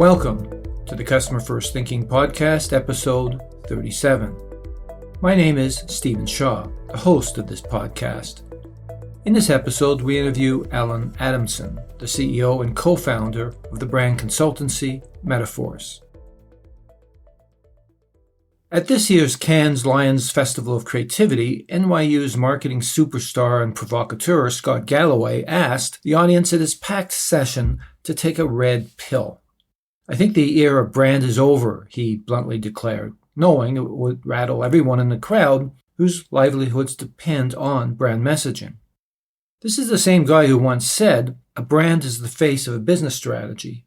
Welcome to the Customer First Thinking Podcast, episode 37. My name is Stephen Shaw, the host of this podcast. In this episode, we interview Allen Adamson, the CEO and co-founder of the brand consultancy Metaforce. At this year's Cannes Lions Festival of Creativity, NYU's marketing superstar and provocateur Scott Galloway asked the audience at his packed session to take a red pill. "I think the era of brand is over," he bluntly declared, knowing it would rattle everyone in the crowd whose livelihoods depend on brand messaging. This is the same guy who once said, "A brand is the face of a business strategy."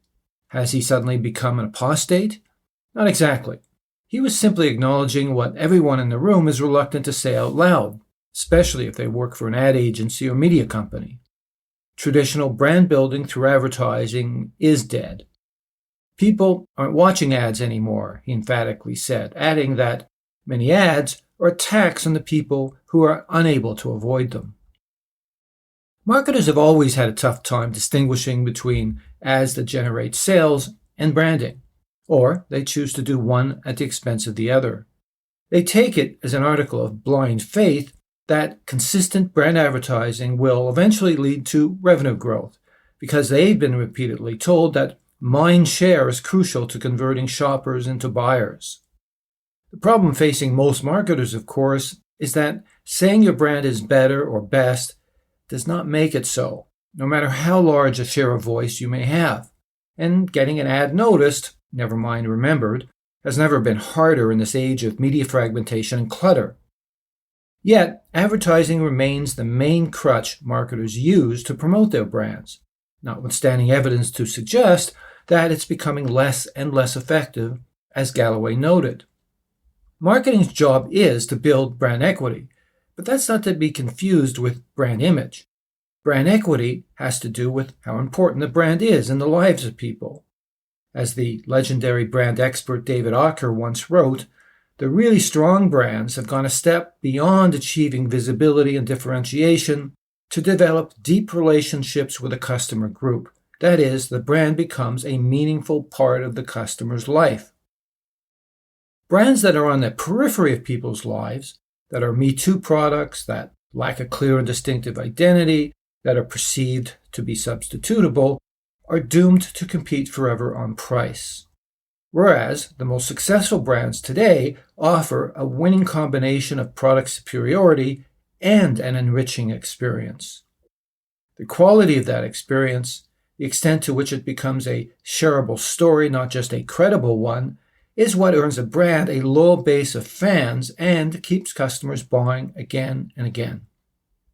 Has he suddenly become an apostate? Not exactly. He was simply acknowledging what everyone in the room is reluctant to say out loud, especially if they work for an ad agency or media company. Traditional brand building through advertising is dead. People aren't watching ads anymore, he emphatically said, adding that many ads are attacks on the people who are unable to avoid them. Marketers have always had a tough time distinguishing between ads that generate sales and branding, or they choose to do one at the expense of the other. They take it as an article of blind faith that consistent brand advertising will eventually lead to revenue growth, because they've been repeatedly told that mind share is crucial to converting shoppers into buyers. The problem facing most marketers, of course, is that saying your brand is better or best does not make it so, no matter how large a share of voice you may have. And getting an ad noticed, never mind remembered, has never been harder in this age of media fragmentation and clutter. Yet, advertising remains the main crutch marketers use to promote their brands, notwithstanding evidence to suggest that it's becoming less and less effective, as Galloway noted. Marketing's job is to build brand equity, but that's not to be confused with brand image. Brand equity has to do with how important the brand is in the lives of people. As the legendary brand expert David Ocker once wrote, the really strong brands have gone a step beyond achieving visibility and differentiation to develop deep relationships with a customer group. That is, the brand becomes a meaningful part of the customer's life. Brands that are on the periphery of people's lives, that are Me Too products, that lack a clear and distinctive identity, that are perceived to be substitutable, are doomed to compete forever on price. Whereas the most successful brands today offer a winning combination of product superiority and an enriching experience. The quality of that experience, the extent to which it becomes a shareable story, not just a credible one, is what earns a brand a loyal base of fans and keeps customers buying again and again.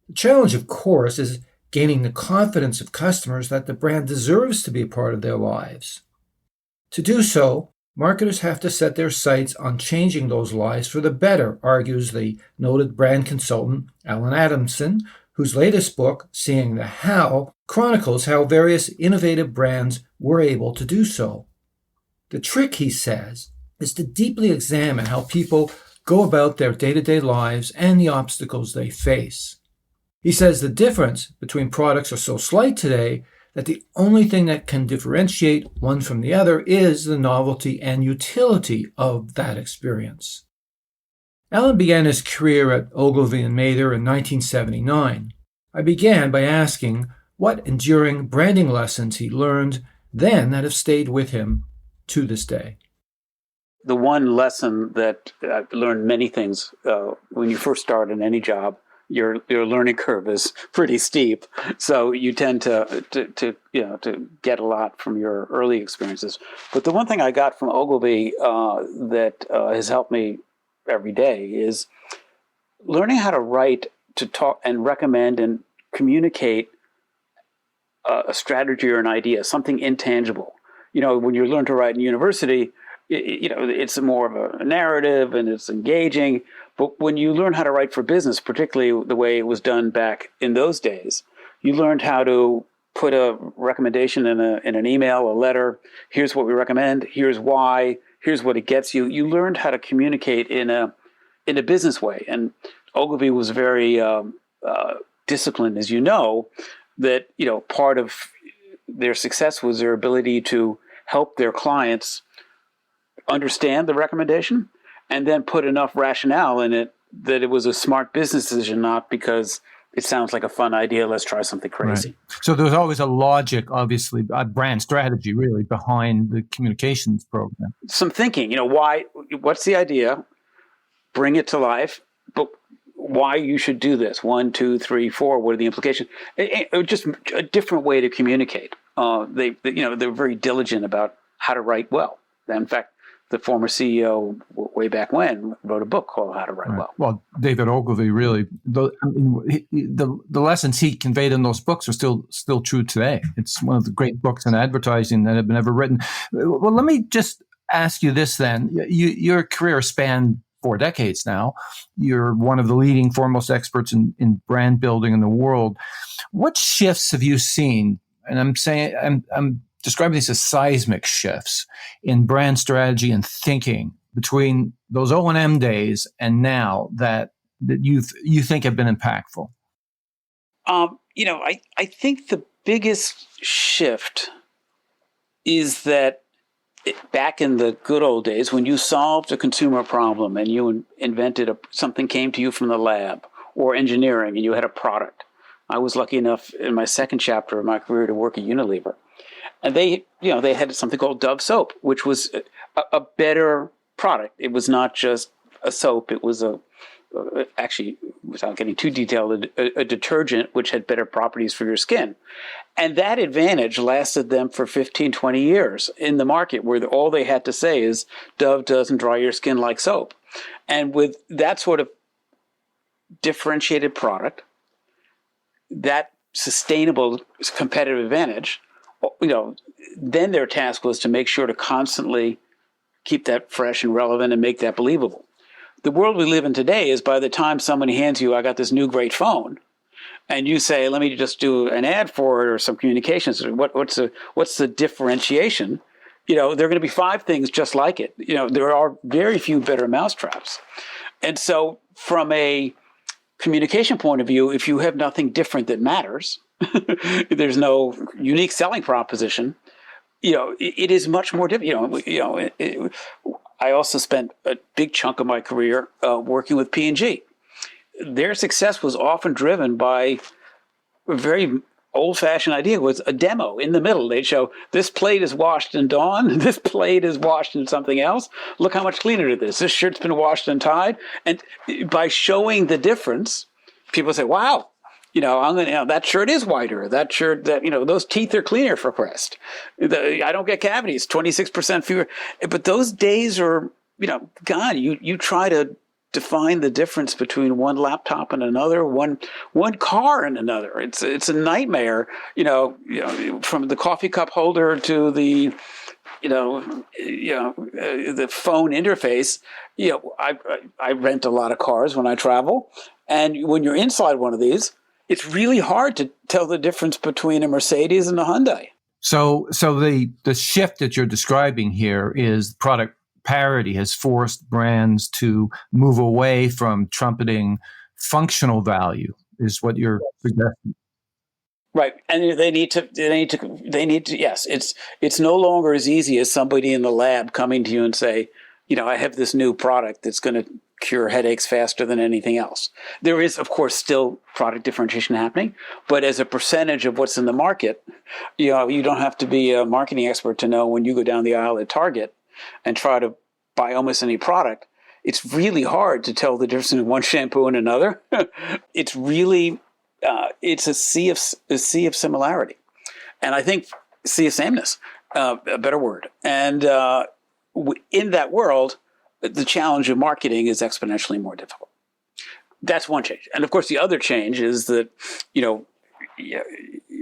The challenge, of course, is gaining the confidence of customers that the brand deserves to be a part of their lives. To do so, marketers have to set their sights on changing those lives for the better, argues the noted brand consultant Allen Adamson, whose latest book, Seeing the How, chronicles how various innovative brands were able to do so. The trick, he says, is to deeply examine how people go about their day-to-day lives and the obstacles they face. He says the difference between products are so slight today that the only thing that can differentiate one from the other is the novelty and utility of that experience. Allen began his career at Ogilvy and Mather in 1979. I began by asking what enduring branding lessons he learned then that have stayed with him to this day. The one lesson that I've learned many things when you first start in any job, your learning curve is pretty steep, so you tend to get a lot from your early experiences. But the one thing I got from Ogilvy that has helped me every day is learning how to write, to talk and recommend and communicate a strategy or an idea, something intangible. When you learn to write in university, it's more of a narrative and it's engaging. But when you learn how to write for business, particularly the way it was done back in those days, you learned how to put a recommendation in an email, a letter. Here's what we recommend. Here's why. Here's what it gets you. You learned how to communicate in a business way. And Ogilvy was very disciplined, as you know, that part of their success was their ability to help their clients understand the recommendation and then put enough rationale in it that it was a smart business decision, not because it sounds like a fun idea, let's try something crazy. Right. So there's always a logic, obviously, a brand strategy really behind the communications program. Some thinking, what's the idea? Bring it to life, but why you should do this? 1, 2, 3, 4. What are the implications? Just a different way to communicate. They're very diligent about how to write well. In fact, the former CEO way back when wrote a book called How to Write Well. Well, David Ogilvy really, the lessons he conveyed in those books are still true today. It's one of the great books on advertising that have been ever written. Well, let me just ask you this then. Your career spanned 4 decades now. You're one of the leading, foremost experts in brand building in the world. What shifts have you seen? And I'm describing these as seismic shifts in brand strategy and thinking between those O&M days and now that you think have been impactful. I think the biggest shift is that back in the good old days, when you solved a consumer problem and you invented something came to you from the lab or engineering and you had a product. I was lucky enough in my second chapter of my career to work at Unilever. And they had something called Dove soap, which was a better product. It was not just a soap. It was actually, without getting too detailed, a detergent which had better properties for your skin. And that advantage lasted them for 15, 20 years in the market, where all they had to say is, Dove doesn't dry your skin like soap. And with that sort of differentiated product, that sustainable competitive advantage, then their task was to make sure to constantly keep that fresh and relevant and make that believable. The world we live in today is by the time somebody hands you, I got this new great phone, and you say, let me just do an ad for it or some communications, what's the differentiation? There are going to be 5 things just like it. There are very few better mousetraps. And so from a communication point of view, if you have nothing different that matters, there's no unique selling proposition, it is much more difficult. I also spent a big chunk of my career working with P&G. Their success was often driven by a very old-fashioned idea. Was a demo in the middle. They'd show, this plate is washed in Dawn, this plate is washed in something else. Look how much cleaner it is. This shirt's been washed and tied. And by showing the difference, people say, wow, that shirt is whiter. That shirt, those teeth are cleaner for Crest. I don't get cavities, 26% fewer. But those days are, gone. You try to define the difference between one laptop and another, one car and another. It's a nightmare. From the coffee cup holder to the the phone interface. I rent a lot of cars when I travel, and when you're inside one of these, it's really hard to tell the difference between a Mercedes and a Hyundai. So the shift that you're describing here is product parity has forced brands to move away from trumpeting functional value, is what you're suggesting. Right, and they need to. Yes, it's no longer as easy as somebody in the lab coming to you and say, I have this new product that's going to cure headaches faster than anything else. There is, of course, still product differentiation happening, but as a percentage of what's in the market, you don't have to be a marketing expert to know when you go down the aisle at Target and try to buy almost any product, it's really hard to tell the difference between one shampoo and another. It's really, it's a sea of similarity. And I think sea of sameness, a better word. And in that world, the challenge of marketing is exponentially more difficult. That's one change. And of course, the other change is that,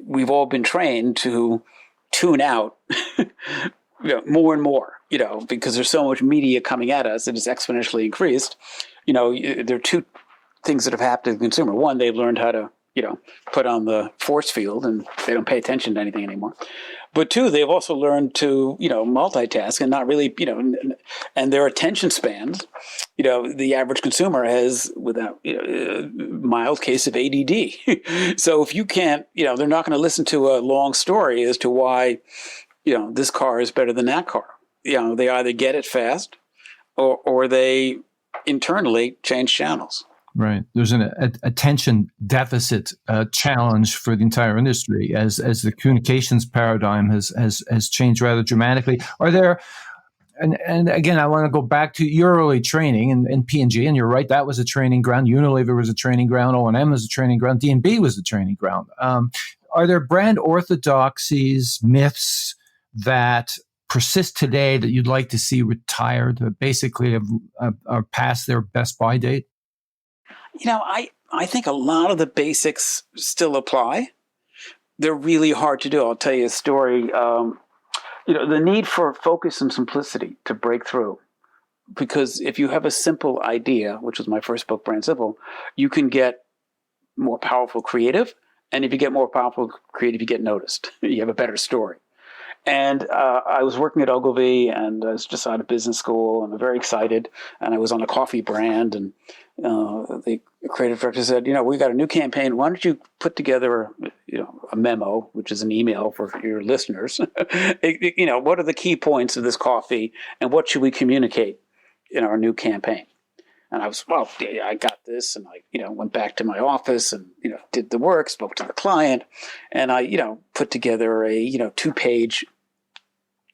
we've all been trained to tune out more and more, because there's so much media coming at us, it is exponentially increased. There are 2 things that have happened to the consumer. One, they've learned how to, put on the force field and they don't pay attention to anything anymore. But 2, they've also learned to, multitask and not really, and their attention spans, the average consumer has, without a mild case of ADD. So if you can't, they're not going to listen to a long story as to why, this car is better than that car. They either get it fast or they internally change channels. Right. There's an attention deficit challenge for the entire industry as the communications paradigm has changed rather dramatically. Are there, and again, I want to go back to your early training in P&G, and you're right, that was a training ground. Unilever was a training ground. O&M was a training ground. D&B was a training ground. Are there brand orthodoxies, myths that persist today that you'd like to see retired, that basically are past their best by date? I think a lot of the basics still apply. They're really hard to do. I'll tell you a story. The need for focus and simplicity to break through. Because if you have a simple idea, which was my first book, Brand Simple, you can get more powerful creative. And if you get more powerful creative, you get noticed. You have a better story. And I was working at Ogilvy, and I was just out of business school, and I'm very excited. And I was on a coffee brand, and the creative director said, we got a new campaign. Why don't you put together, a memo, which is an email for your listeners? What are the key points of this coffee, and what should we communicate in our new campaign? And I was, I got this, and I, went back to my office and, did the work, spoke to the client, and I, put together a, 2-page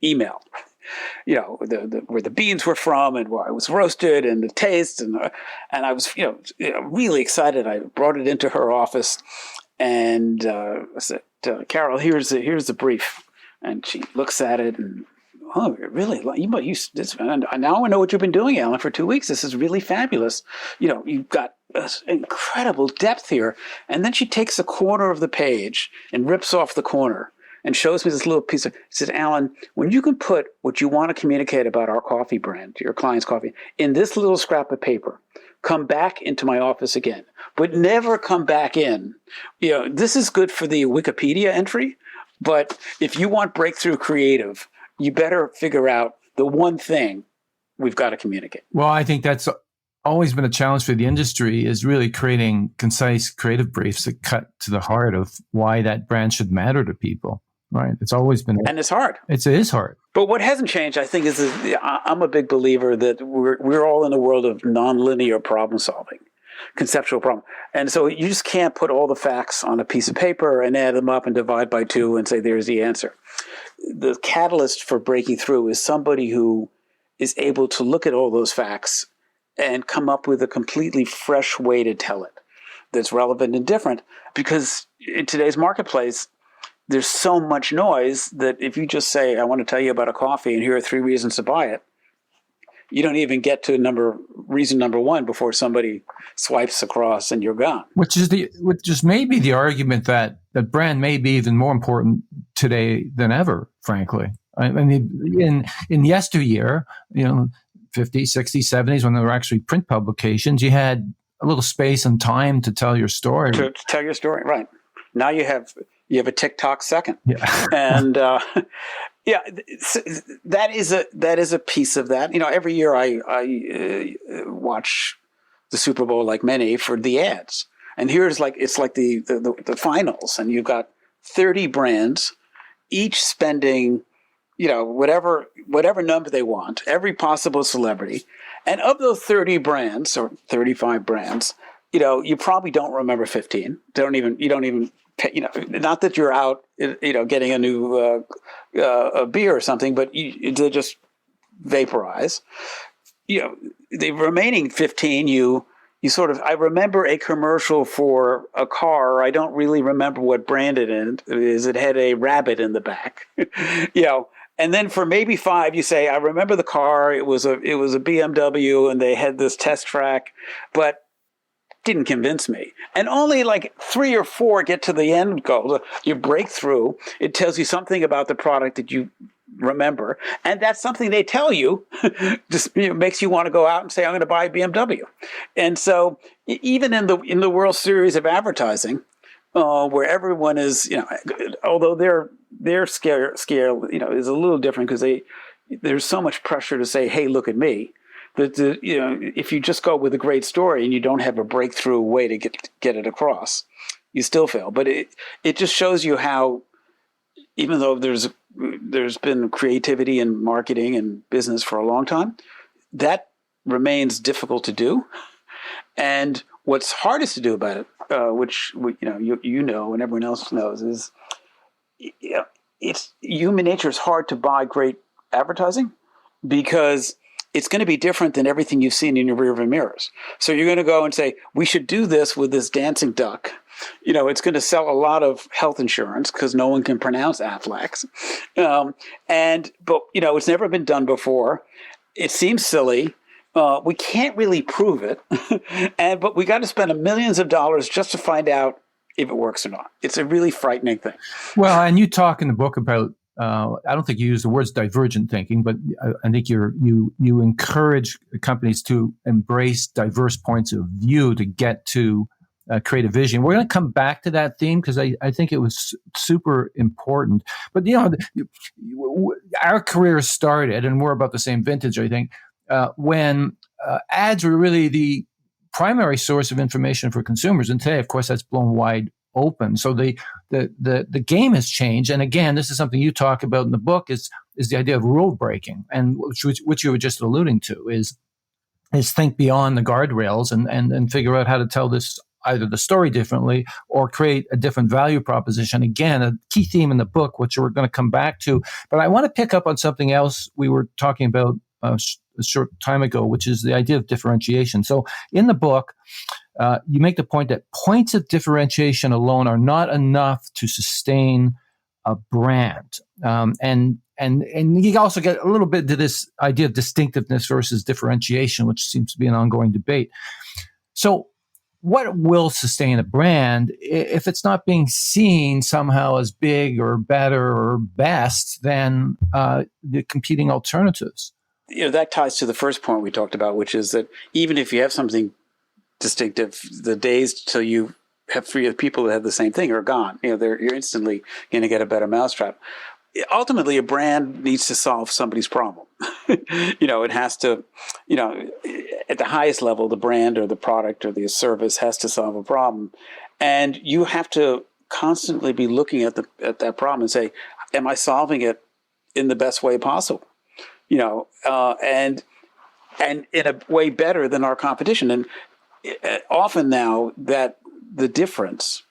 email, where the beans were from and where I was roasted and the taste, and I was, really excited. I brought it into her office, and I said, Carol, here's the brief, and she looks at it and. Oh, really? You this? And now I know what you've been doing, Alan, for 2 weeks. This is really fabulous. You've got incredible depth here. And then she takes a corner of the page and rips off the corner and shows me this little piece of. She says, Alan, when you can put what you want to communicate about our coffee brand, your client's coffee, in this little scrap of paper, come back into my office again, but never come back in. This is good for the Wikipedia entry, but if you want breakthrough creative, you better figure out the one thing we've got to communicate. Well, I think that's always been a challenge for the industry, is really creating concise creative briefs that cut to the heart of why that brand should matter to people. Right. It's always been. And it's hard. It is hard. But what hasn't changed, I think, is I'm a big believer that we're all in a world of nonlinear problem solving. Conceptual problem. And so you just can't put all the facts on a piece of paper and add them up and divide by 2 and say, there's the answer. The catalyst for breaking through is somebody who is able to look at all those facts and come up with a completely fresh way to tell it that's relevant and different. Because in today's marketplace, there's so much noise that if you just say, I want to tell you about a coffee and here are 3 reasons to buy it, you don't even get to reason number 1 before somebody swipes across and you're gone. Which is maybe the argument that brand may be even more important today than ever, frankly. I mean, in yesteryear, 50s, 60s, 70s, when there were actually print publications, you had a little space and time to tell your story. To tell your story, right. Now you have a TikTok second. Yeah. And yeah, that is a piece of that. Every year I watch the Super Bowl, like many, for the ads. And here's it's like the finals, and you've got 30 brands, each spending, whatever number they want, every possible celebrity. And of those 30 brands or 35 brands, you probably don't remember 15. You don't even not that you're out, getting a new a beer or something, but they just vaporize. The remaining 15, you sort of. I remember a commercial for a car. I don't really remember what brand it is. It had a rabbit in the back, And then for maybe 5, you say, I remember the car. It was a BMW, and they had this test track, but didn't convince me. And only 3 or 4 get to the end goal. You break through. It tells you something about the product that you remember. And that's something they tell you just makes you want to go out and say, I'm going to buy a BMW. And so even in the World Series of advertising, where everyone is, although their scale is a little different because there's so much pressure to say, hey, look at me. That if you just go with a great story and you don't have a breakthrough way to get it across, you still fail. But it just shows you how, even though there's there's been creativity in marketing and business for a long time. That remains difficult to do. And what's hardest to do about it, which you know and everyone else knows, is it's human nature is hard to buy great advertising because it's going to be different than everything you've seen in your rearview mirrors. So you're going to go and say, we should do this with this dancing duck. It's going to sell a lot of health insurance because no one can pronounce Aflac. But it's never been done before. It seems silly. We can't really prove it. But we got to spend millions of dollars just to find out if it works or not. It's a really frightening thing. Well, and you talk in the book about, I don't think you use the words divergent thinking, but I think you encourage companies to embrace diverse points of view to get to create a vision. We're going to come back to that theme because I think it was super important. But, our career started, and we're about the same vintage, I think, when ads were really the primary source of information for consumers. And today, of course, that's blown wide open. So the game has changed. And again, this is something you talk about in the book is the idea of rule breaking, and which you were just alluding to is think beyond the guardrails and figure out how to tell this either the story differently or create a different value proposition. Again, a key theme in the book, which we're going to come back to. But I want to pick up on something else we were talking about a short time ago, which is the idea of differentiation. So in the book, you make the point that points of differentiation alone are not enough to sustain a brand. And you also get a little bit to this idea of distinctiveness versus differentiation, which seems to be an ongoing debate. So what will sustain a brand if it's not being seen somehow as big or better or best than the competing alternatives? That ties to the first point we talked about, which is that even if you have something distinctive, the days till you have three other people that have the same thing are gone. You're instantly going to get a better mousetrap. Ultimately, a brand needs to solve somebody's problem. It has to, at the highest level, the brand or the product or the service has to solve a problem. And you have to constantly be looking at that problem and say, am I solving it in the best way possible? And in a way better than our competition. And often now that the difference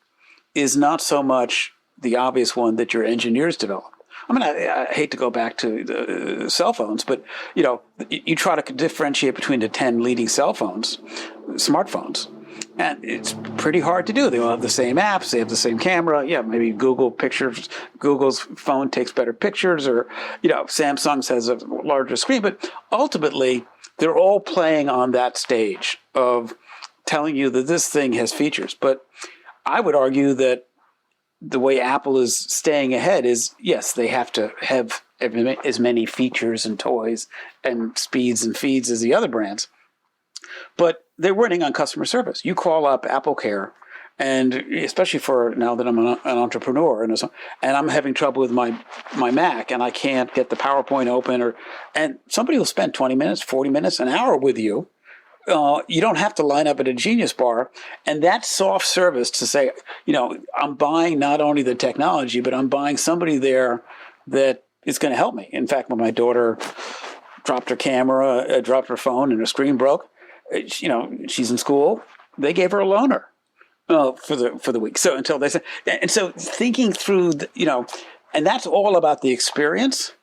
is not so much the obvious one that your engineers develop. I hate to go back to the cell phones, but you try to differentiate between the 10 leading smartphones, and it's pretty hard to do. They all have the same apps, they have the same camera. Yeah, maybe Google's phone takes better pictures, or Samsung's has a larger screen. But ultimately, they're all playing on that stage of telling you that this thing has features. But I would argue that the way Apple is staying ahead is, yes, they have to have as many features and toys and speeds and feeds as the other brands. But they're winning on customer service. You call up Apple Care, and especially for now that I'm an entrepreneur and I'm having trouble with my Mac and I can't get the PowerPoint open, and somebody will spend 20 minutes, 40 minutes, an hour with you. You don't have to line up at a Genius Bar. And that soft service to say, I'm buying not only the technology, but I'm buying somebody there that is going to help me. In fact, when my daughter dropped her phone and her screen broke, she's in school, they gave her a loaner for the week. So until they said, and so thinking through, and that's all about the experience.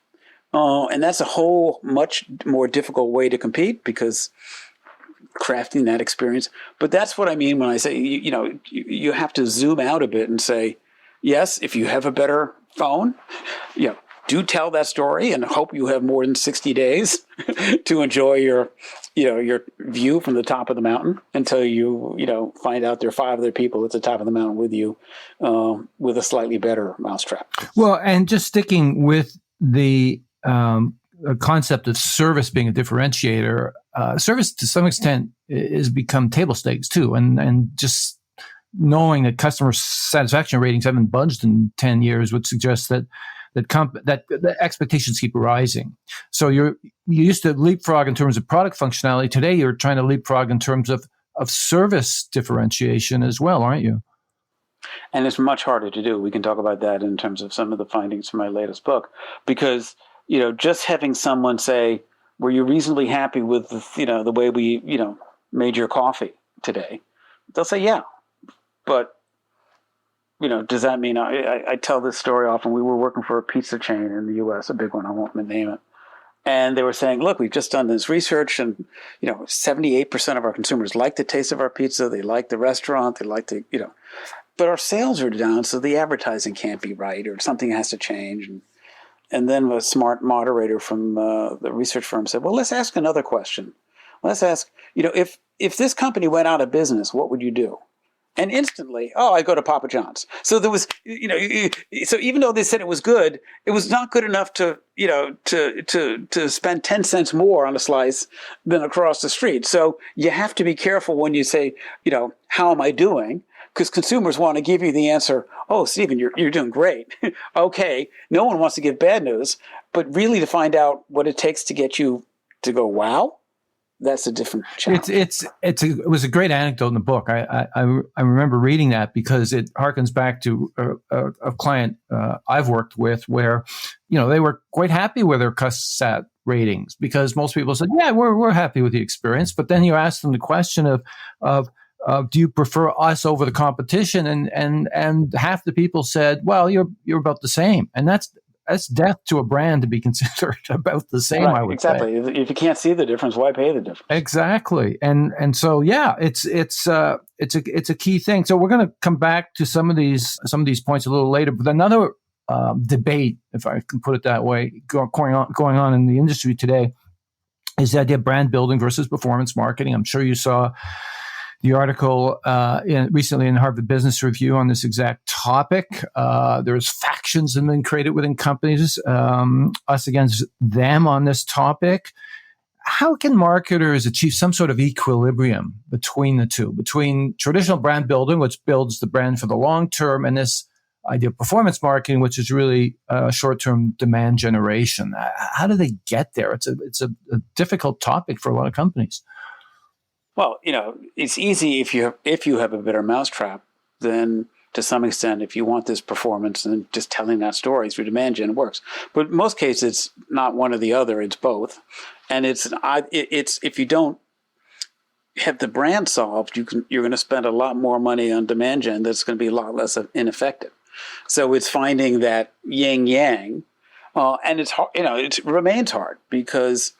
And that's a whole much more difficult way to compete because crafting that experience. But that's what I mean when I say, you have to zoom out a bit and say, yes, if you have a better phone, do tell that story and hope you have more than 60 days to enjoy your view from the top of the mountain until you find out there are 5 other people at the top of the mountain with you with a slightly better mousetrap. Well, and just sticking with the concept of service being a differentiator, service to some extent has become table stakes too, and just knowing that customer satisfaction ratings haven't budged in 10 years would suggest that the expectations keep rising. So you used to leapfrog in terms of product functionality. Today, you're trying to leapfrog in terms of service differentiation as well, aren't you? And it's much harder to do. We can talk about that in terms of some of the findings from my latest book, because, just having someone say, were you reasonably happy with, the way we, made your coffee today? They'll say, yeah. But, does that mean I tell this story often? We were working for a pizza chain in the U.S., a big one. I won't name it. And they were saying, look, we've just done this research, and 78% of our consumers like the taste of our pizza. They like the restaurant. They like the, but our sales are down, so the advertising can't be right, or something has to change. And then a smart moderator from the research firm said, well, let's ask another question. Let's ask, if this company went out of business, what would you do? And instantly, I go to Papa John's. So there was, so even though they said it was good, it was not good enough to spend 10 cents more on a slice than across the street. So you have to be careful when you say, how am I doing? Because consumers want to give you the answer, oh, Stephen, you're doing great. Okay, no one wants to give bad news, but really to find out what it takes to get you to go, wow. That's a different challenge. It was a great anecdote in the book. I remember reading that because it harkens back to a client I've worked with where, they were quite happy with their CusSat ratings because most people said, yeah, we're happy with the experience. But then you ask them the question of do you prefer us over the competition? And half the people said, well, you're about the same. And that's death to a brand to be considered about the same, right, I would say. If you can't see the difference, why pay the difference? Exactly. And so, yeah, it's a key thing. So we're going to come back to some of these points a little later, but another debate, if I can put it that way, going on in the industry today is the idea of brand building versus performance marketing. I'm sure you saw the article recently in Harvard Business Review on this exact topic. There's factions that have been created within companies, us against them on this topic. How can marketers achieve some sort of equilibrium between the two, between traditional brand building, which builds the brand for the long term, and this idea of performance marketing, which is really short-term demand generation? How do they get there? It's a difficult topic for a lot of companies. Well, it's easy if you have a better mousetrap. Then, to some extent, if you want this performance, then just telling that story through demand gen works. But in most cases, it's not one or the other; it's both. And it's if you don't have the brand solved, you're going to spend a lot more money on demand gen. That's going to be a lot less ineffective. So it's finding that yin yang, and it's hard. It remains hard because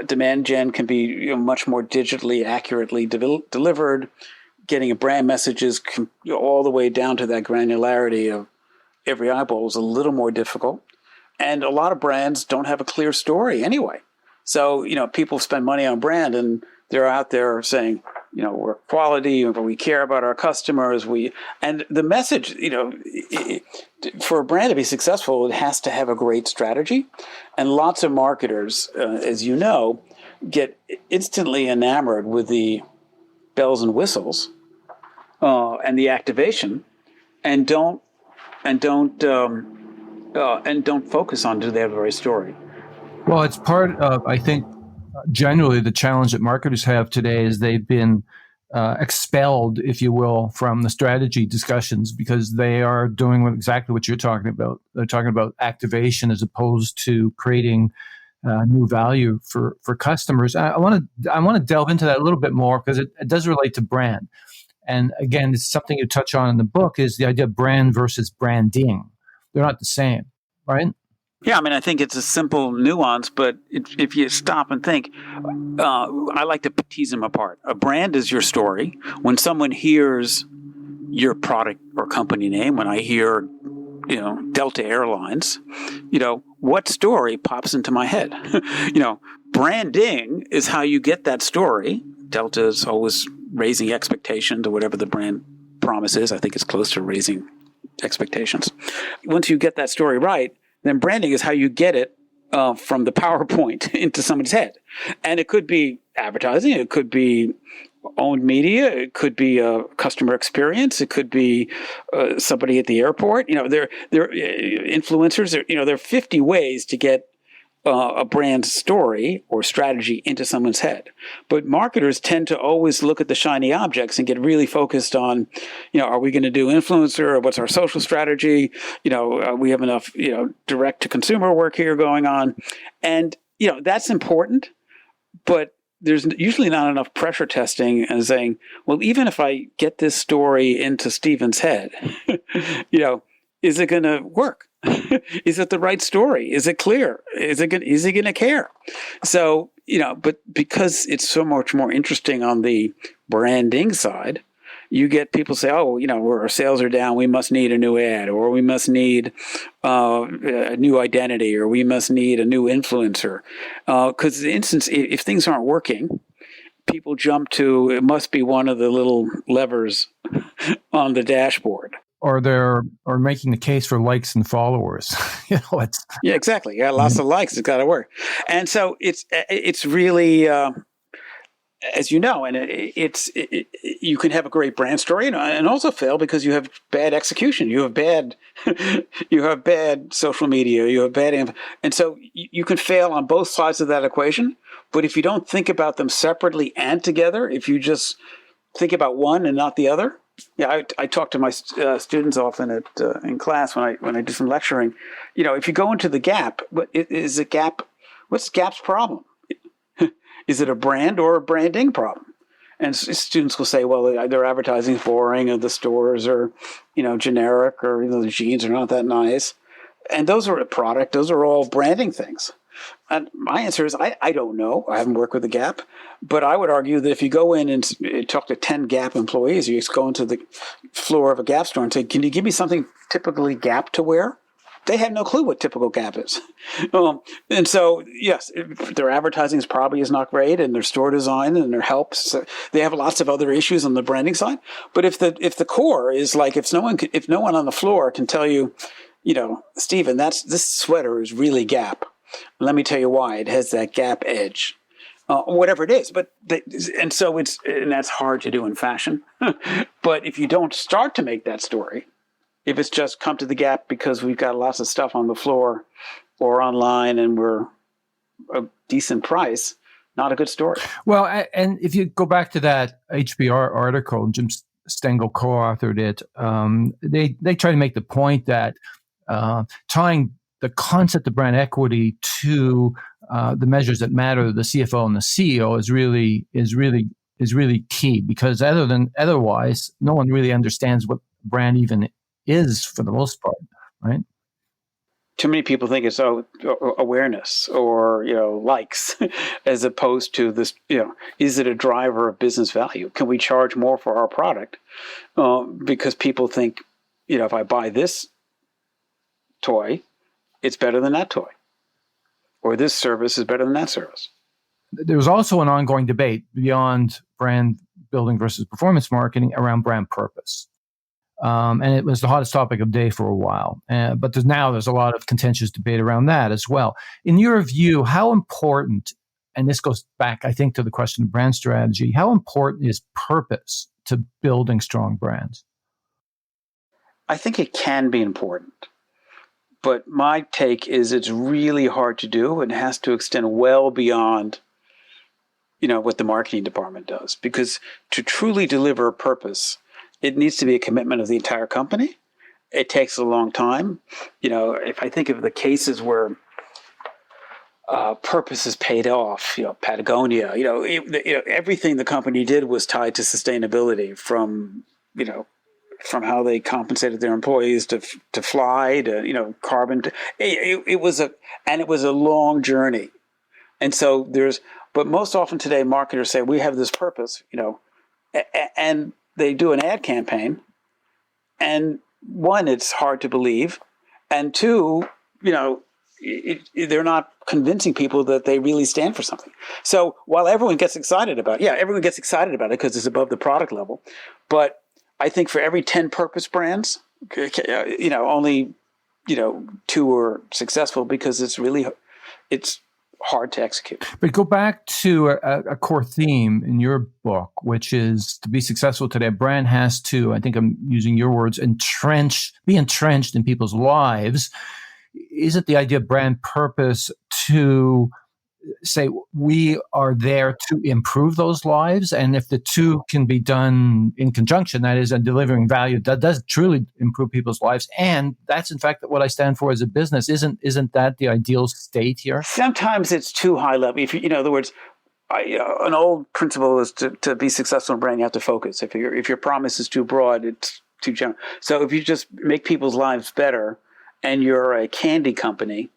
demand gen can be much more digitally accurately delivered. Getting a brand messages all the way down to that granularity of every eyeball is a little more difficult. And a lot of brands don't have a clear story anyway. So, people spend money on brand and they're out there saying, we're quality, we care about our customers. And the message, for a brand to be successful, it has to have a great strategy. And lots of marketers, as you know, get instantly enamored with the bells and whistles and the activation, and don't focus on do they have the right story. Well, it's part of, I think, generally the challenge that marketers have today is they've been expelled, if you will, from the strategy discussions because they are doing exactly what you're talking about. They're talking about activation as opposed to creating new value for customers. I want to delve into that a little bit more because it does relate to brand. And again, it's something you touch on in the book is the idea of brand versus branding. They're not the same, right? Yeah, I think it's a simple nuance, but if you stop and think, I like to tease them apart. A brand is your story. When someone hears your product or company name, when I hear, Delta Airlines, what story pops into my head? Branding is how you get that story. Delta is always raising expectations or whatever the brand promise is. I think it's close to raising expectations. Once you get that story right, then branding is how you get it from the PowerPoint into somebody's head. And it could be advertising. It could be owned media. It could be a customer experience. It could be somebody at the airport. They're influencers. There are 50 ways to get a brand story or strategy into someone's head. But marketers tend to always look at the shiny objects and get really focused on, are we going to do influencer, or what's our social strategy? We have enough, direct to consumer work here going on. And, that's important, but there's usually not enough pressure testing and saying, well, even if I get this story into Steven's head, is it going to work? Is it the right story? Is it clear? Is he going to care? So, but because it's so much more interesting on the branding side, you get people say, oh, our sales are down. We must need a new ad, or we must need a new identity, or we must need a new influencer. Because for instance, if things aren't working, people jump to, it must be one of the little levers on the dashboard. Or they're making the case for likes and followers. Yeah, exactly. You got lots of likes. It's got to work. And so it's really, as you know, and you can have a great brand story and also fail because you have bad execution. You have bad social media. You have bad, and so you can fail on both sides of that equation. But if you don't think about them separately and together, if you just think about one and not the other. Yeah, I talk to my students often in class when I do some lecturing. If you go into the gap, what's Gap's problem? Is it a brand or a branding problem? And students will say, well, their advertising is boring, or the stores are, generic, or the jeans are not that nice. And those are a product. Those are all branding things. And my answer is, I don't know. I haven't worked with the Gap. But I would argue that if you go in and talk to 10 Gap employees, you just go into the floor of a Gap store and say, can you give me something typically Gap to wear? They have no clue what typical Gap is. And so, yes, their advertising probably is not great, and their store design and their helps. So they have lots of other issues on the branding side. But if the core is like, if no one on the floor can tell you, Stephen, this sweater is really Gap. Let me tell you why. It has that Gap edge. Whatever it is, and that's hard to do in fashion. But if you don't start to make that story, if it's just come to the Gap because we've got lots of stuff on the floor or online and we're a decent price, not a good story. Well, and if you go back to that HBR article, Jim Stengel co-authored it. They try to make the point that tying the concept of brand equity to the measures that matter, the CFO and the CEO, is really key, because otherwise, no one really understands what brand even is for the most part, right? Too many people think it's awareness or likes, as opposed to this. Is it a driver of business value? Can we charge more for our product? Because people think, if I buy this toy, it's better than that toy, or this service is better than that service. There's also an ongoing debate beyond brand building versus performance marketing around brand purpose. And it was the hottest topic of the day for a while. But there's a lot of contentious debate around that as well. In your view, how important, and this goes back, I think, to the question of brand strategy, how important is purpose to building strong brands? I think it can be important. But my take is it's really hard to do, and has to extend well beyond, what the marketing department does. Because to truly deliver a purpose, it needs to be a commitment of the entire company. It takes a long time. If I think of the cases where purpose has paid off, Patagonia, everything the company did was tied to sustainability, from how they compensated their employees to fly, to carbon. It was a long journey. And so but most often today, marketers say, we have this purpose, and they do an ad campaign, and one, it's hard to believe, and two, they're not convincing people that they really stand for something. So while everyone gets excited about it because it's above the product level, but I think for every 10 purpose brands, only, 2 are successful, because it's hard to execute. But go back to a core theme in your book, which is, to be successful today, a brand has to, I think I'm using your words, be entrenched in people's lives. Is it the idea of brand purpose to say we are there to improve those lives, and if the two can be done in conjunction, that is, delivering value that does truly improve people's lives, and that's in fact what I stand for as a business. Isn't that the ideal state here? Sometimes it's too high level. If you, in other words, an old principle is to be successful in brand, you have to focus. If your promise is too broad, it's too general. So if you just make people's lives better, and you're a candy company,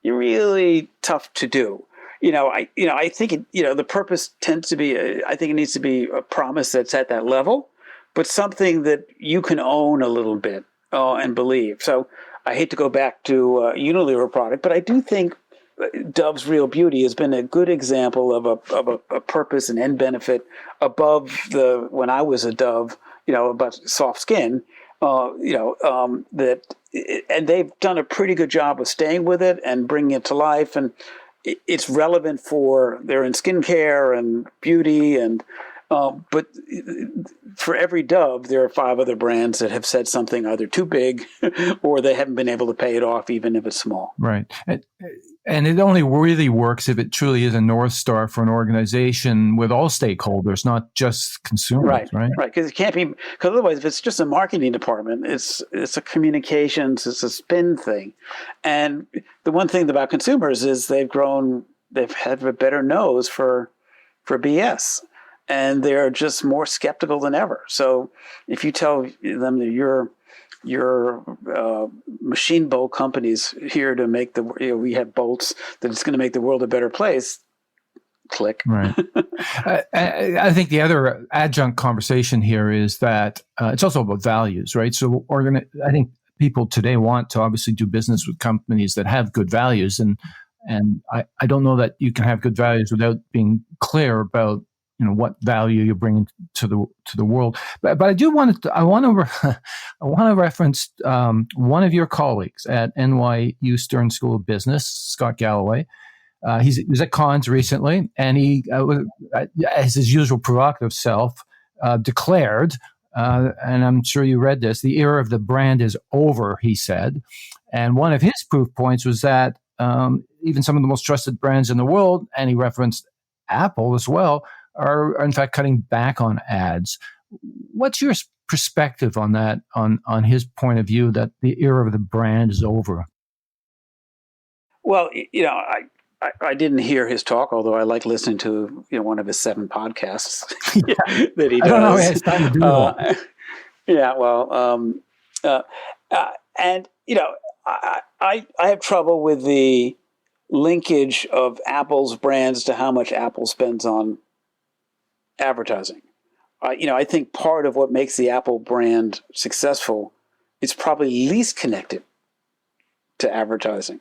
you're really tough to do. I think the purpose tends to be. I think it needs to be a promise that's at that level, but something that you can own a little bit and believe. So I hate to go back to Unilever product, but I do think Dove's Real Beauty has been a good example of a purpose and end benefit above when I was a Dove, about soft skin, that, and they've done a pretty good job of staying with it and bringing it to life, and it's relevant they're in skincare and beauty, and but for every Dove, there are 5 other brands that have said something either too big or they haven't been able to pay it off, even if it's small. Right. And it only really works if it truly is a North Star for an organization with all stakeholders, not just consumers. Right. Because it can't be. Because otherwise, if it's just a marketing department, it's a communications, it's a spin thing. And the one thing about consumers is they've had a better nose for BS, and they're just more skeptical than ever. So if you tell them that your machine bolt company's here to make we have bolts that it's going to make the world a better place, click. Right. I think the other adjunct conversation here is that it's also about values, right? So I think people today want to obviously do business with companies that have good values, and I don't know that you can have good values without being clear about what value you're bringing to the world. But I want to reference one of your colleagues at NYU Stern School of Business, Scott Galloway. He was at Cons recently, and he, as his usual provocative self, declared, and I'm sure you read this, the era of the brand is over, he said. And one of his proof points was that even some of the most trusted brands in the world, and he referenced Apple as well, are in fact cutting back on ads. What's your perspective on that, on his point of view that the era of the brand is over? Well, I didn't hear his talk, although I like listening to one of his 7 podcasts that he does. I don't know. He has time to do that. Yeah, well, and I have trouble with the linkage of Apple's brands to how much Apple spends on advertising. I think part of what makes the Apple brand successful is probably least connected to advertising,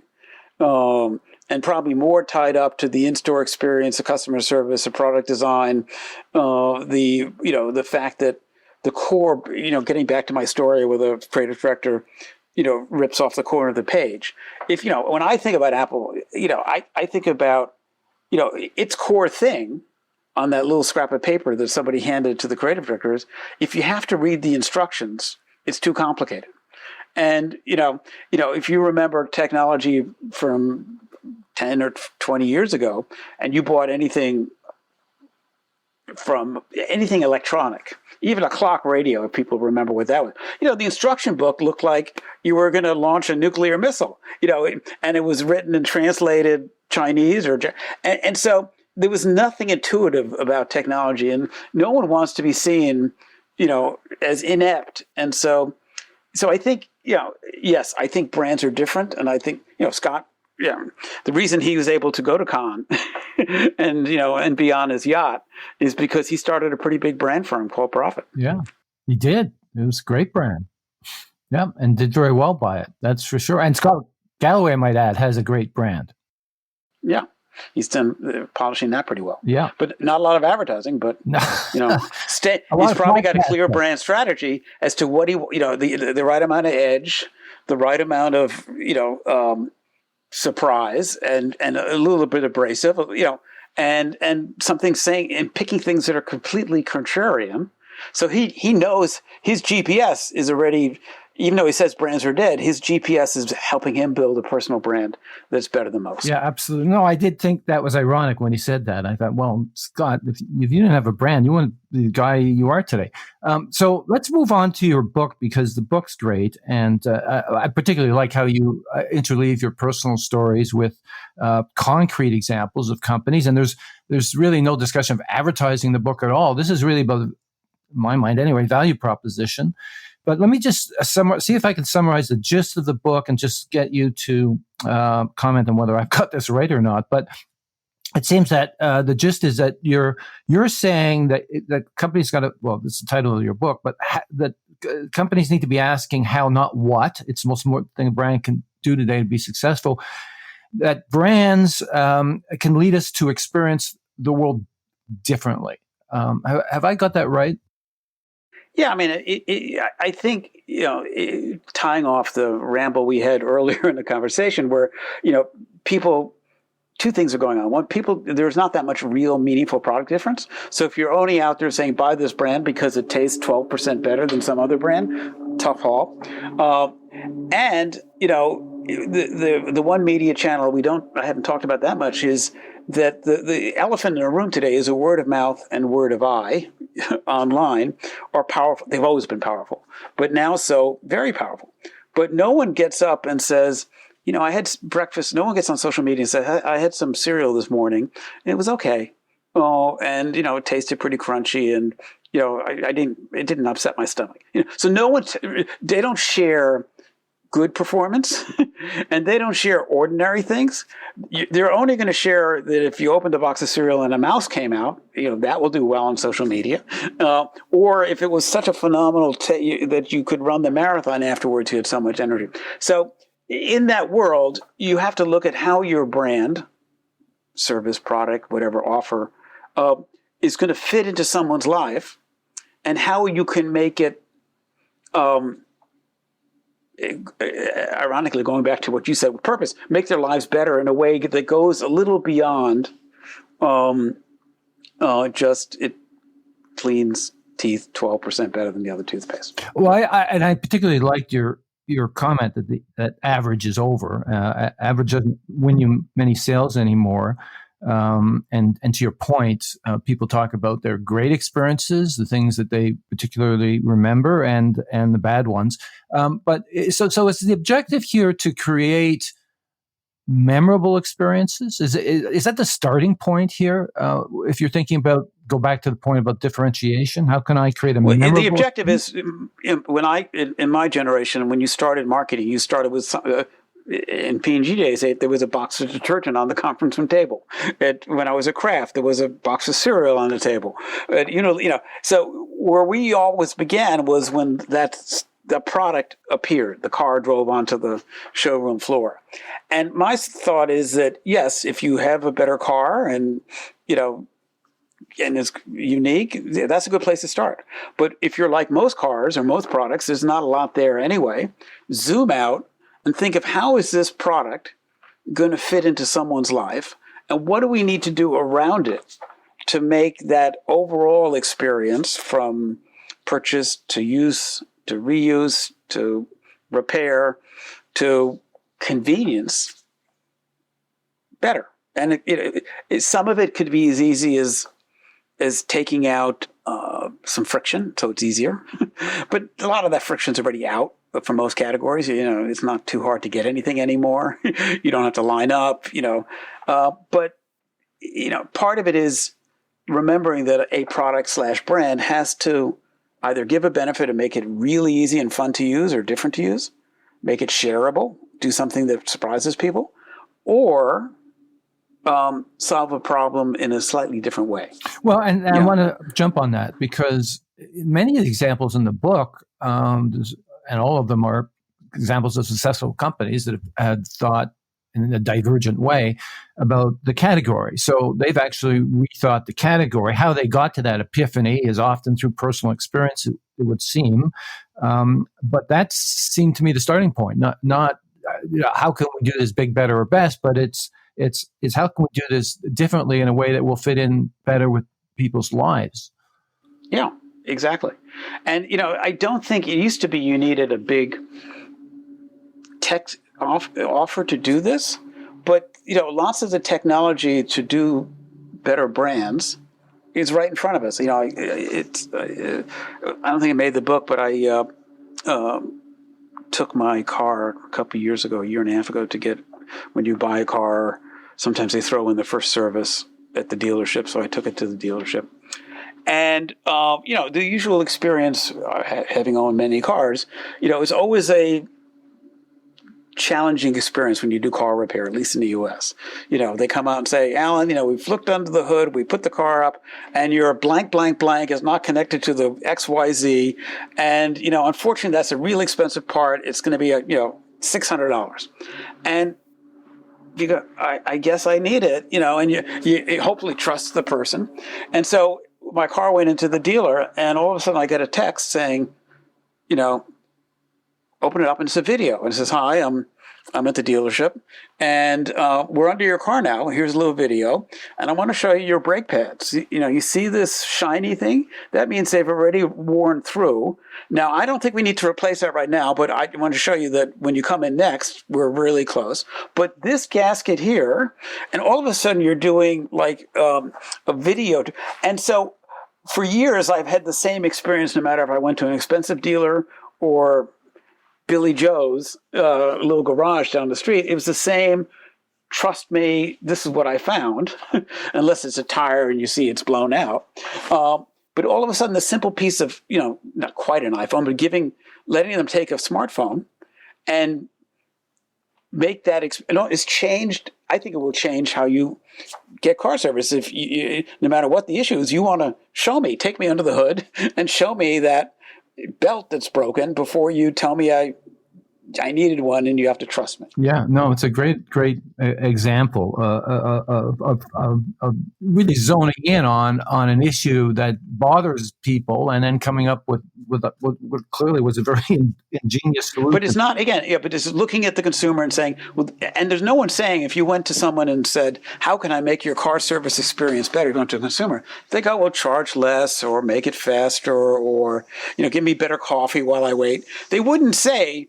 and probably more tied up to the in-store experience, the customer service, the product design, the fact that the core, getting back to my story where the creative director, rips off the corner of the page. If when I think about Apple, I think about its core thing on that little scrap of paper that somebody handed to the creative director is, if you have to read the instructions, it's too complicated. And, if you remember technology from 10 or 20 years ago, and you bought anything electronic, even a clock radio, if people remember what that was, the instruction book looked like you were going to launch a nuclear missile, and it was written and translated Chinese and so there was nothing intuitive about technology, and no one wants to be seen, as inept. And so I think, yes, I think brands are different. And I think, Scott, the reason he was able to go to Cannes and be on his yacht is because he started a pretty big brand firm called Profit. Yeah, he did. It was a great brand. Yeah, and did very well by it. That's for sure. And Scott Galloway, I might add, has a great brand. Yeah. He's done polishing that pretty well. Yeah. But not a lot of advertising, but, he's probably got a clear brand strategy as to what the right amount of edge, the right amount of, surprise and a little bit abrasive, and something saying and picking things that are completely contrarian. So he knows his GPS is already even though he says brands are dead, his GPS is helping him build a personal brand that's better than most. Yeah, absolutely. No, I did think that was ironic when he said that. I thought, well, Scott, if you didn't have a brand, you weren't the guy you are today. So let's move on to your book, because the book's great. And I particularly like how you interleave your personal stories with concrete examples of companies. And there's really no discussion of advertising the book at all. This is really about, in my mind anyway, value proposition. But let me just see if I can summarize the gist of the book and just get you to comment on whether I've got this right or not. But it seems that the gist is that you're saying that companies got to, well, this is the title of your book, but that companies need to be asking how, not what. It's the most important thing a brand can do today to be successful. That brands can lead us to experience the world differently. Have I got that right? Yeah, I mean, I think, tying off the ramble we had earlier in the conversation where, people, two things are going on. One, there's not that much real meaningful product difference. So if you're only out there saying, buy this brand because it tastes 12% better than some other brand, tough haul. And, the one media channel I haven't talked about that much is that the elephant in the room today is a word of mouth and word of eye online are powerful. They've always been powerful, but now so very powerful. But no one gets up and says, I had breakfast. No one gets on social media and says, I had some cereal this morning and it was okay. Oh, and, it tasted pretty crunchy and, it didn't upset my stomach. So they don't share good performance and they don't share ordinary things. They're only going to share that if you opened a box of cereal and a mouse came out, that will do well on social media. Or if it was such a phenomenal that you could run the marathon afterwards, you had so much energy. So in that world, you have to look at how your brand, service, product, whatever offer, is going to fit into someone's life and how you can make it, ironically, going back to what you said with purpose, make their lives better in a way that goes a little beyond just it cleans teeth 12% better than the other toothpaste. Well, I particularly liked your comment that average is over. Average doesn't win you many sales anymore. And to your point, people talk about their great experiences, the things that they particularly remember, and the bad ones. But so is the objective here to create memorable experiences? Is that the starting point here? If you're thinking about, go back to the point about differentiation, how can I create a memorable? The objective is, in my generation, when you started marketing, you started with in P&G days, there was a box of detergent on the conference room table. When I was at Kraft, there was a box of cereal on the table. So where we always began was when the product appeared. The car drove onto the showroom floor. And my thought is that, yes, if you have a better car and it's unique, that's a good place to start. But if you're like most cars or most products, there's not a lot there anyway. Zoom out and think of how is this product going to fit into someone's life, and what do we need to do around it to make that overall experience, from purchase to use to reuse to repair to convenience, better. And some of it could be as easy as taking out some friction, so it's easier. But a lot of that friction's already out. But for most categories, it's not too hard to get anything anymore. You don't have to line up, But part of it is remembering that a product/brand has to either give a benefit and make it really easy and fun to use or different to use, make it shareable, do something that surprises people, or solve a problem in a slightly different way. Well, and I want to jump on that because many of the examples in the book, and all of them are examples of successful companies that have had thought in a divergent way about the category. So they've actually rethought the category. How they got to that epiphany is often through personal experience, it would seem. But that seemed to me the starting point. Not how can we do this big, better, or best, but it's how can we do this differently in a way that will fit in better with people's lives. Yeah. exactly. And, I don't think it used to be you needed a big tech offer to do this, but, lots of the technology to do better brands is right in front of us. I don't think I made the book, but I took my car a couple of years ago, a year and a half ago, to get, when you buy a car, sometimes they throw in the first service at the dealership. So I took it to the dealership. And, the usual experience, having owned many cars, is always a challenging experience when you do car repair, at least in the U.S. They come out and say, Alan, we've looked under the hood, we put the car up, and your blank, blank, blank is not connected to the XYZ. And, unfortunately, that's a really expensive part. It's going to be, $600. And you go, I guess I need it, and you hopefully trust the person. And so my car went into the dealer, and all of a sudden I get a text saying, open it up, and it's a video. And it says, hi, I'm at the dealership, and we're under your car now. Here's a little video, and I want to show you your brake pads. You see this shiny thing? That means they've already worn through. Now, I don't think we need to replace that right now, but I want to show you that when you come in next, we're really close. But this gasket here, and all of a sudden you're doing like a video. And so for years, I've had the same experience, no matter if I went to an expensive dealer or Billy Joe's little garage down the street. It was the same. Trust me, this is what I found, unless it's a tire and you see it's blown out. But all of a sudden, the simple piece of, not quite an iPhone, but letting them take a smartphone and make that, it's changed. I think it will change how you get car service. If no matter what the issue is, you want to take me under the hood and show me that belt that's broken before you tell me I needed one, and you have to trust me. Yeah, no, it's a great example of really zoning in on an issue that bothers people, and then coming up with what clearly was a very ingenious solution. But it's not, but it's looking at the consumer and saying, well, and there's no one saying, if you went to someone and said, how can I make your car service experience better, going to a consumer, they go, well, charge less, or make it faster, or give me better coffee while I wait. They wouldn't say,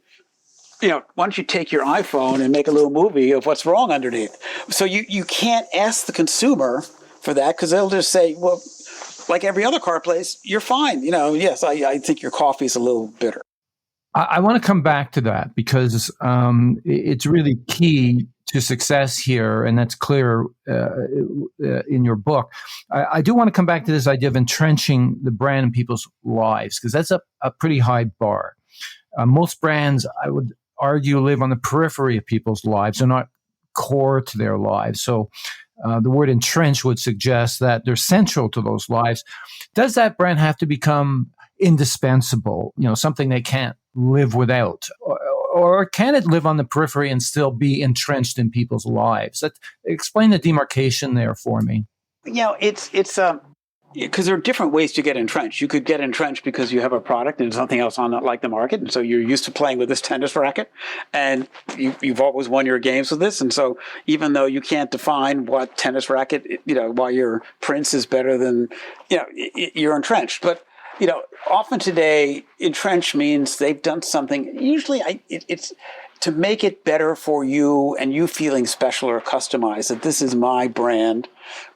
why don't you take your iPhone and make a little movie of what's wrong underneath? So you can't ask the consumer for that, because they'll just say, well, like every other car place, you're fine. Yes, I think your coffee's a little bitter. I want to come back to that, because it's really key to success here, and that's clear in your book. I do want to come back to this idea of entrenching the brand in people's lives, because that's a pretty high bar. Most brands, I would argue, live on the periphery of people's lives. They're not core to their lives. So the word entrench would suggest that they're central to those lives. Does that brand have to become indispensable, something they can't live without? Or can it live on the periphery and still be entrenched in people's lives? Explain the demarcation there for me. It's because there are different ways to get entrenched. You could get entrenched because you have a product and something else on like the market, and so you're used to playing with this tennis racket, and you've always won your games with this, and so even though you can't define what tennis racket, why your Prince is better than, you're entrenched. But often today, entrenched means they've done something. Usually, it's to make it better for you and you feeling special or customized, that this is my brand.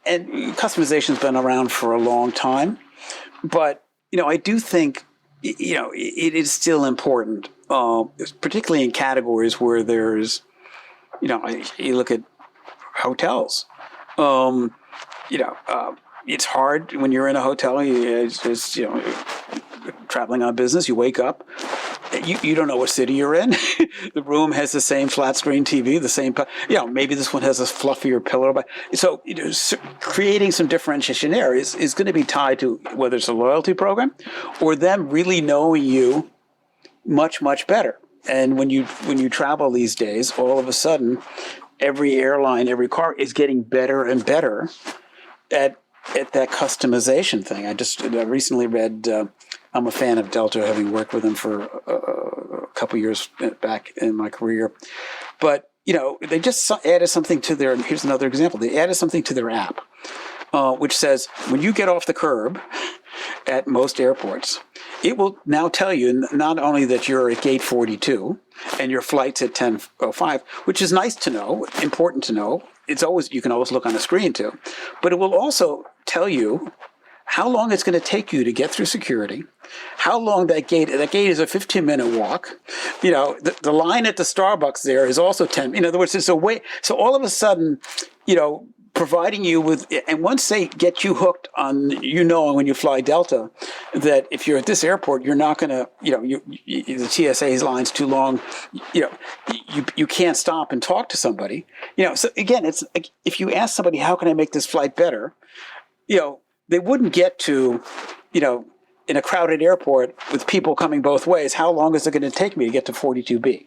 And customization's been around for a long time. But, I do think, it is still important, particularly in categories where there's, you look at hotels. It's hard when you're in a hotel, traveling on business, you wake up, you don't know what city you're in. The room has the same flat screen TV, the same, maybe this one has a fluffier pillow. But so creating some differentiation there is going to be tied to whether it's a loyalty program or them really knowing you much, much better. And when you travel these days, all of a sudden, every airline, every car is getting better and better at that customization thing. I recently read, I'm a fan of Delta, having worked with them for a couple years back in my career. But, they just added something to here's another example. They added something to their app, which says, when you get off the curb at most airports, it will now tell you not only that you're at gate 42 and your flight's at 10:05, which is nice to know, important to know. You can always look on the screen too, but it will also tell you how long it's going to take you to get through security, how long that gate is a 15-minute walk. The line at the Starbucks there is also 10. In other words, it's a way. So all of a sudden, providing you with, and once they get you hooked on, when you fly Delta, that if you're at this airport, you're not going to, the TSA's line's too long, you can't stop and talk to somebody. So again, it's like, if you ask somebody, how can I make this flight better? They wouldn't get to, in a crowded airport with people coming both ways, how long is it going to take me to get to 42B?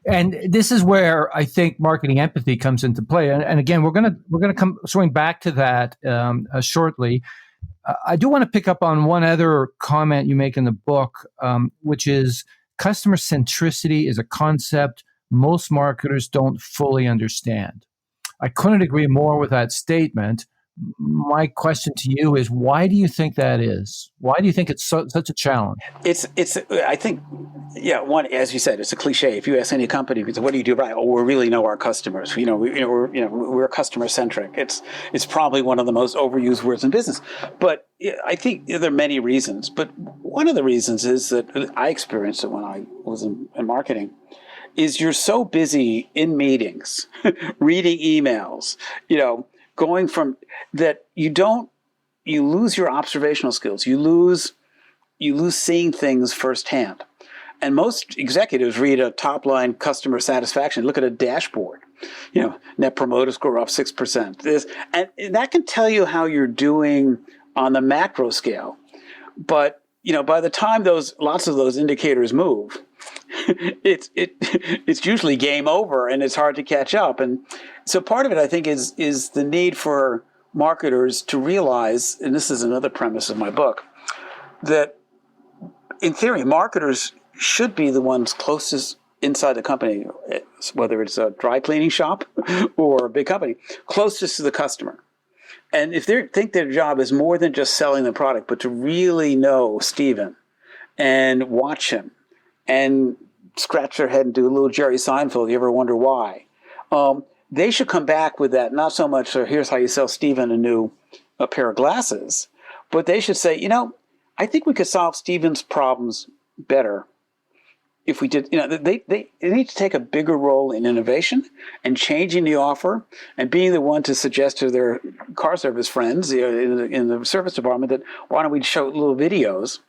And this is where I think marketing empathy comes into play. And again, we're gonna come swing back to that shortly. I do want to pick up on one other comment you make in the book, which is customer centricity is a concept most marketers don't fully understand. I couldn't agree more with that statement. My question to you is, why do you think that is? Why do you think it's such a challenge? I think, one, as you said, it's a cliche. If you ask any company, what do you do right? Oh, we really know our customers. We're customer centric. It's probably one of the most overused words in business. But I think there are many reasons. But one of the reasons is that I experienced it when I was in marketing. Is you're so busy in meetings, reading emails, going from that, you lose your observational skills. You lose seeing things firsthand. And most executives read a top line customer satisfaction, look at a dashboard, net promoter score up 6%. And that can tell you how you're doing on the macro scale. But, by the time lots of those indicators move, it's usually game over and it's hard to catch up. And so part of it, I think, is the need for marketers to realize, and this is another premise of my book, that in theory, marketers should be the ones closest inside the company, whether it's a dry cleaning shop or a big company, closest to the customer. And if they think their job is more than just selling the product, but to really know Steven and watch him and scratch their head and do a little Jerry Seinfeld, you ever wonder why? They should come back with that, not so much, here's how you sell Steven a pair of glasses, but they should say, I think we could solve Steven's problems better if we did, they need to take a bigger role in innovation and changing the offer and being the one to suggest to their car service friends in the service department that why don't we show little videos?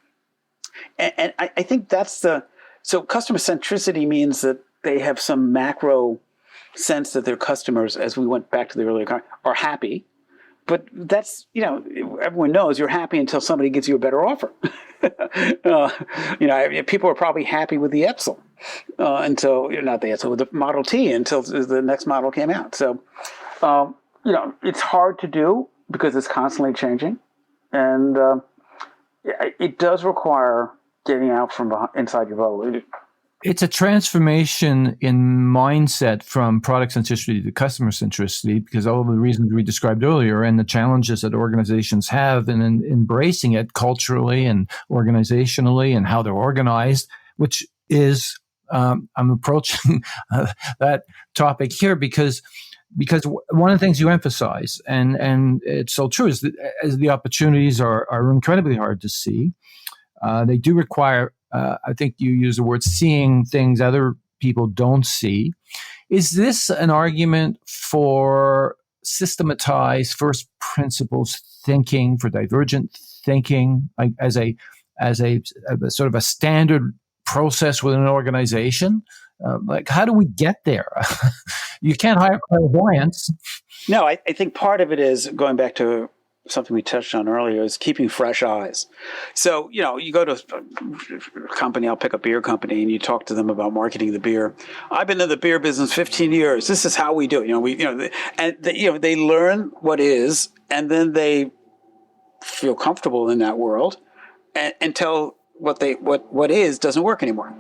And I think so customer centricity means that they have some macro sense that their customers, as we went back to the earlier comment, are happy. But that's, everyone knows you're happy until somebody gives you a better offer. People are probably happy with the Edsel until, not the Edsel, with the Model T until the next model came out. So, it's hard to do because it's constantly changing. And it does require getting out from inside your bubble. It's a transformation in mindset from product centricity to customer centricity, because all of the reasons we described earlier and the challenges that organizations have in embracing it culturally and organizationally and how they're organized, which is, I'm approaching that topic here because one of the things you emphasize, and it's so true, is that as the opportunities are incredibly hard to see. They do require, I think you use the word, seeing things other people don't see. Is this an argument for systematized first principles thinking, for divergent thinking, like as a sort of a standard process within an organization? How do we get there? You can't hire clairvoyants. No, I think part of it is going back to something we touched on earlier, is keeping fresh eyes. So, you go to a company, I'll pick a beer company, and you talk to them about marketing the beer. I've been in the beer business 15 years. This is how we do it. They learn what is, and then they feel comfortable in that world until what is doesn't work anymore.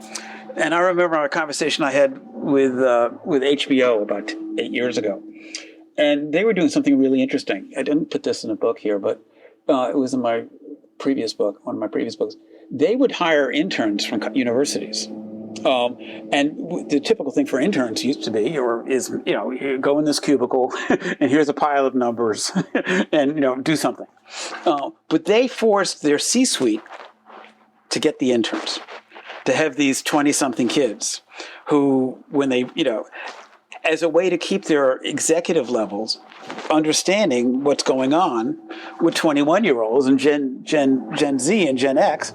And I remember a conversation I had with HBO about 8 years ago. And they were doing something really interesting. I didn't put this in a book here, but it was in my previous book, one of my previous books, they would hire interns from universities. And the typical thing for interns used to be, or is, you go in this cubicle and here's a pile of numbers and, do something. But they forced their C-suite to get the interns, to have these 20-something kids who, when they, as a way to keep their executive levels understanding what's going on with 21-year-olds and Gen Z and Gen X,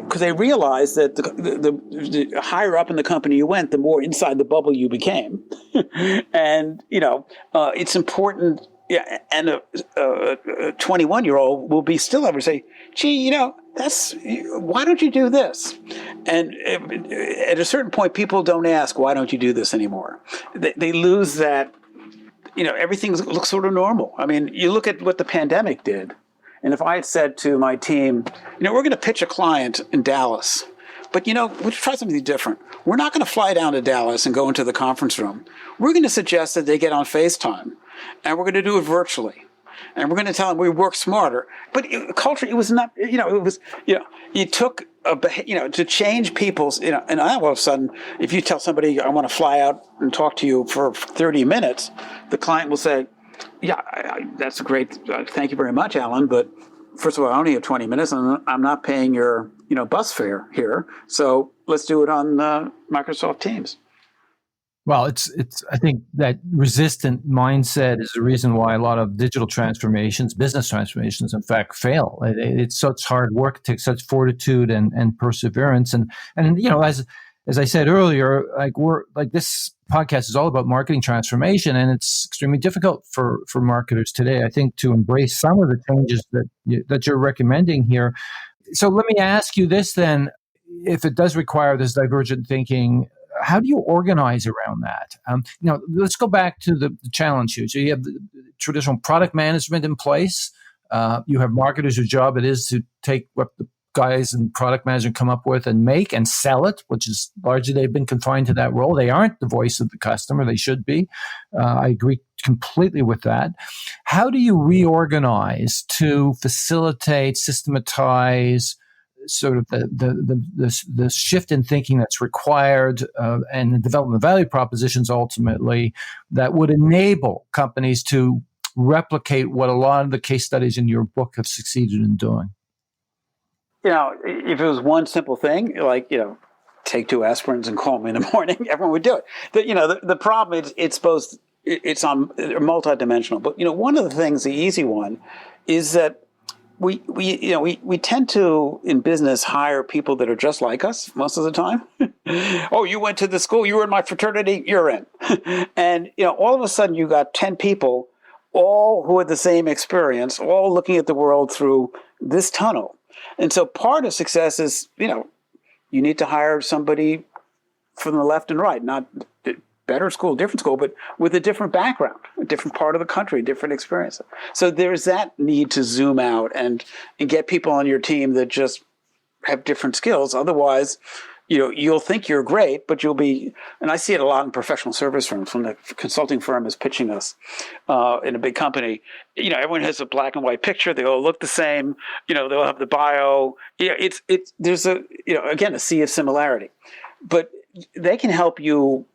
because they realized that the higher up in the company you went, the more inside the bubble you became. And, it's important. Yeah, and a 21-year-old will be still ever say, gee, why don't you do this? And at a certain point, people don't ask, why don't you do this anymore? They lose that, everything looks sort of normal. I mean, you look at what the pandemic did. And if I had said to my team, we're going to pitch a client in Dallas, but, we'll try something different. We're not going to fly down to Dallas and go into the conference room. We're going to suggest that they get on FaceTime, and we're going to do it virtually. And we're going to tell them we work smarter. But culture, it was not, you took, to change people's, and all of a sudden, if you tell somebody, I want to fly out and talk to you for 30 minutes, the client will say, yeah, that's great. Thank you very much, Alan. But first of all, I only have 20 minutes, and I'm not paying your, bus fare here. So let's do it on Microsoft Teams. Well, it's. I think that resistant mindset is the reason why a lot of digital transformations, business transformations, in fact, fail. It's such hard work. It takes such fortitude and perseverance. And as I said earlier, this podcast is all about marketing transformation, and it's extremely difficult for marketers today, I think, to embrace some of the changes that you're recommending here. So let me ask you this then: if it does require this divergent thinking, how do you organize around that? Let's go back to the challenge here. So you have the traditional product management in place. You have marketers whose job it is to take what the guys in product management come up with and make and sell it, which is largely they've been confined to that role. They aren't the voice of the customer. They should be. I agree completely with that. How do you reorganize to facilitate, systematize, sort of the shift in thinking that's required and the development of value propositions ultimately that would enable companies to replicate what a lot of the case studies in your book have succeeded in doing? If it was one simple thing, like, take 2 aspirins and call me in the morning, everyone would do it. The problem is it's multidimensional. But, one of the things, the easy one, is that we tend to, in business, hire people that are just like us most of the time. Oh, you went to the school, you were in my fraternity, you're in. And, all of a sudden you got 10 people, all who had the same experience, all looking at the world through this tunnel. And so part of success is, you need to hire somebody from the left and right, not better school, different school, but with a different background, a different part of the country, different experience. So there's that need to zoom out and get people on your team that just have different skills. Otherwise, you'll think you're great, but you'll be, and I see it a lot in professional service firms when the consulting firm is pitching us in a big company. Everyone has a black and white picture. They all look the same. They'll have the bio. There's a sea of similarity, but they can help you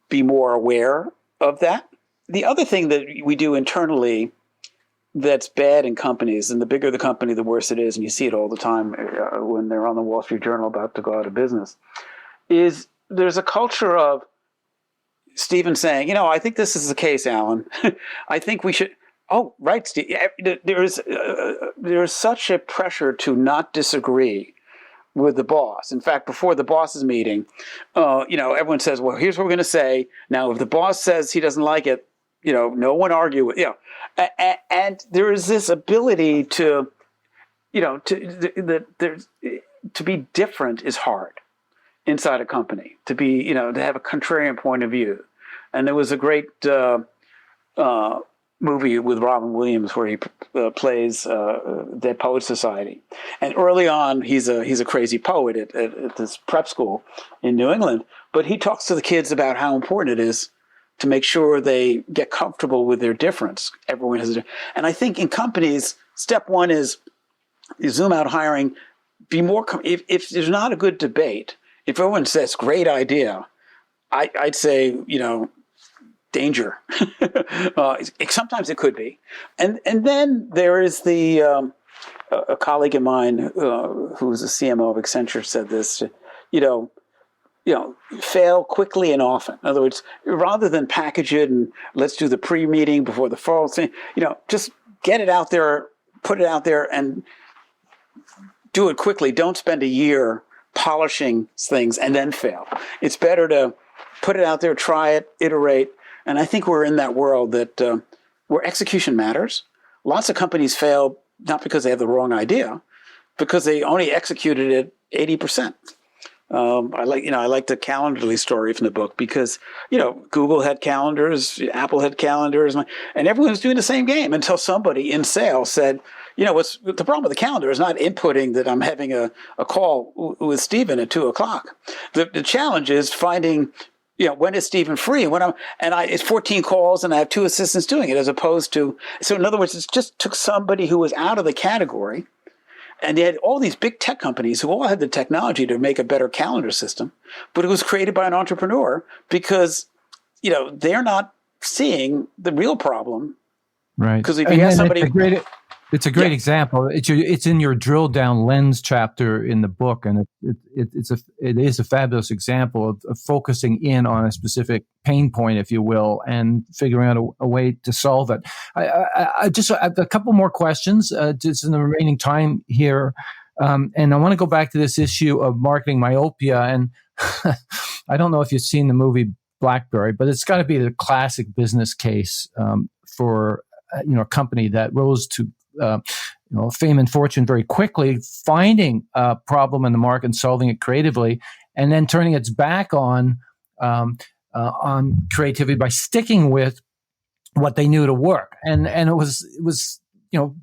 be more aware of that. The other thing that we do internally that's bad in companies, and the bigger the company, the worse it is, and you see it all the time when they're on the Wall Street Journal about to go out of business, is there's a culture of Stephen saying, I think this is the case, Alan. I think we should. Oh, right, Steve. There's such a pressure to not disagree with the boss. In fact, before the boss's meeting, everyone says, well, here's what we're going to say. Now, if the boss says he doesn't like it, no one argue with, and there is this ability to be different is hard inside a company, to be, to have a contrarian point of view. And there was a great movie with Robin Williams where he plays Dead Poets Society. And early on, he's a crazy poet at this prep school in New England. But he talks to the kids about how important it is to make sure they get comfortable with their difference. Everyone has and I think in companies, step one is You zoom out hiring, be more, if there's not a good debate, if everyone says great idea, I'd say, danger. Sometimes it could be. And then there is a colleague of mine who was a CMO of Accenture said this, fail quickly and often. In other words, rather than package it and let's do the pre-meeting before the fall thing, just get it out there, put it out there and do it quickly. Don't spend a year polishing things and then fail. It's better to put it out there, try it, iterate. And I think we're in that world that where execution matters. Lots of companies fail not because they have the wrong idea, because they only executed it 80%. I like the Calendarly story from the book because, Google had calendars, Apple had calendars, and everyone was doing the same game until somebody in sales said, what's the problem with the calendar is not inputting that I'm having a call with Stephen at 2:00. The challenge is finding, when is Stephen free? It's 14 calls and I have 2 assistants doing it as opposed to, so in other words, it just took somebody who was out of the category. And they had all these big tech companies who all had the technology to make a better calendar system, but it was created by an entrepreneur because, they're not seeing the real problem. Right. Because if you ask somebody, it's a great example. It's in your drill down lens chapter in the book, and it is a fabulous example of focusing in on a specific pain point, if you will, and figuring out a way to solve it. I have a couple more questions just in the remaining time here, and I want to go back to this issue of marketing myopia. And I don't know if you've seen the movie BlackBerry, but it's got to be the classic business case for a company that rose to fame and fortune very quickly, finding a problem in the market and solving it creatively, and then turning its back on creativity by sticking with what they knew to work. And it was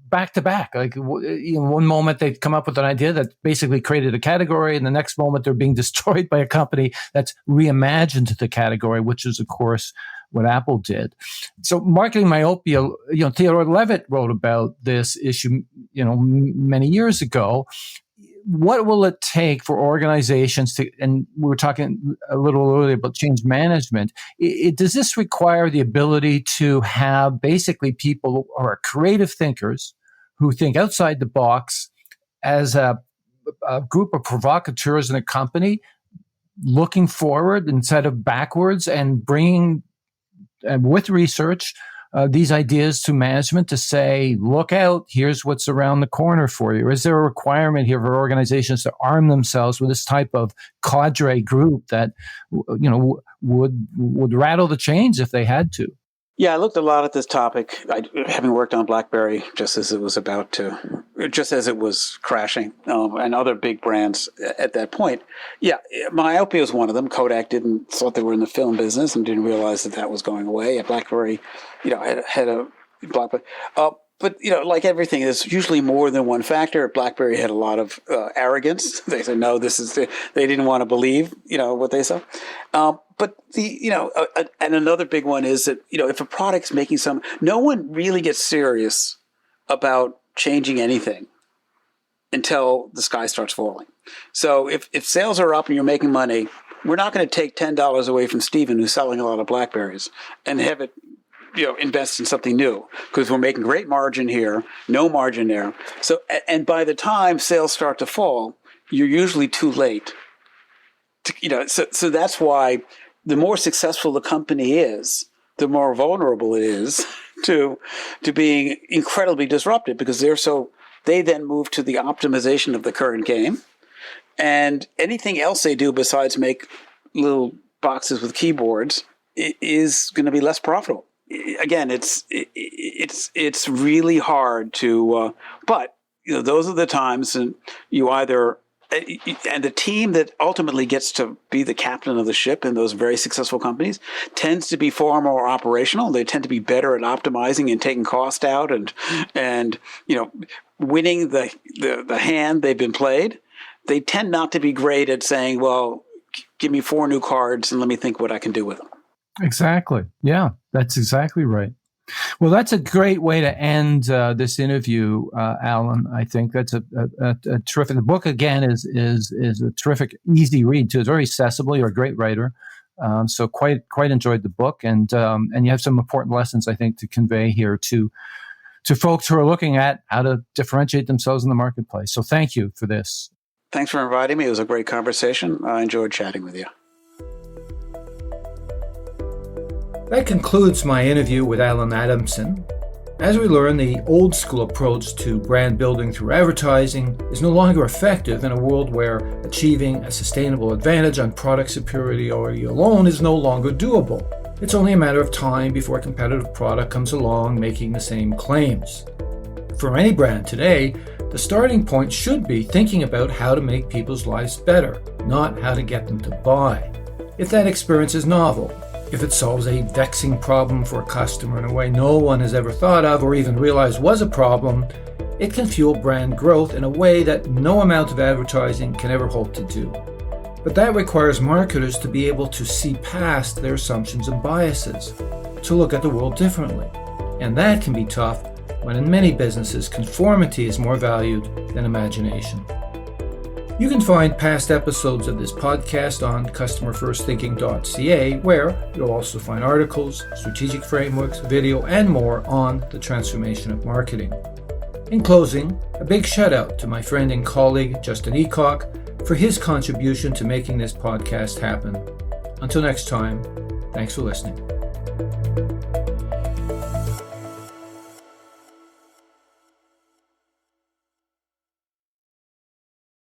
back to back. Like one moment they'd come up with an idea that basically created a category, and the next moment they're being destroyed by a company that's reimagined the category, which is of course what Apple did. So marketing myopia, Theodore Levitt wrote about this issue, many years ago. What will it take for organizations to, and we were talking a little earlier about change management, does this require the ability to have basically people who are creative thinkers who think outside the box as a group of provocateurs in a company, looking forward instead of backwards and bringing with research, these ideas to management to say, look out, here's what's around the corner for you? Is there a requirement here for organizations to arm themselves with this type of cadre group that, would rattle the chains if they had to? Yeah, I looked a lot at this topic, having worked on BlackBerry just as it was crashing, and other big brands at that point. Yeah, myopia was one of them. Kodak thought they were in the film business and didn't realize that was going away. At BlackBerry, had a BlackBerry. But, like everything, there's usually more than one factor. BlackBerry had a lot of arrogance. They said, no, they didn't want to believe, what they saw. But and another big one is that, if a product's making no one really gets serious about changing anything until the sky starts falling. So if sales are up and you're making money, we're not going to take $10 away from Stephen, who's selling a lot of BlackBerries, and have it, invest in something new, because we're making great margin here, no margin there. So, and by the time sales start to fall, you're usually too late. So that's why the more successful the company is, the more vulnerable it is to being incredibly disrupted, because they then move to the optimization of the current game, and anything else they do besides make little boxes with keyboards is going to be less profitable. Again, it's really hard to, but those are the times, and you either, and the team that ultimately gets to be the captain of the ship in those very successful companies tends to be far more operational. They tend to be better at optimizing and taking cost out and winning the hand they've been played. They tend not to be great at saying, well, give me 4 new cards and let me think what I can do with them. Exactly. Yeah, that's exactly right. Well, that's a great way to end this interview, Alan. I think that's a terrific. The book again is a terrific, easy read too. It's very accessible. You're a great writer, so quite enjoyed the book, and you have some important lessons I think to convey here to folks who are looking at how to differentiate themselves in the marketplace. So thank you for this. Thanks for inviting me. It was a great conversation. I enjoyed chatting with you. That concludes my interview with Allen Adamson. As we learn, the old school approach to brand building through advertising is no longer effective in a world where achieving a sustainable advantage on product superiority alone is no longer doable. It's only a matter of time before a competitive product comes along making the same claims. For any brand today, the starting point should be thinking about how to make people's lives better, not how to get them to buy. If that experience is novel, if it solves a vexing problem for a customer in a way no one has ever thought of or even realized was a problem, it can fuel brand growth in a way that no amount of advertising can ever hope to do. But that requires marketers to be able to see past their assumptions and biases, to look at the world differently. And that can be tough when in many businesses conformity is more valued than imagination. You can find past episodes of this podcast on customerfirstthinking.ca, where you'll also find articles, strategic frameworks, video, and more on the transformation of marketing. In closing, a big shout out to my friend and colleague Justin Eacock for his contribution to making this podcast happen. Until next time, thanks for listening.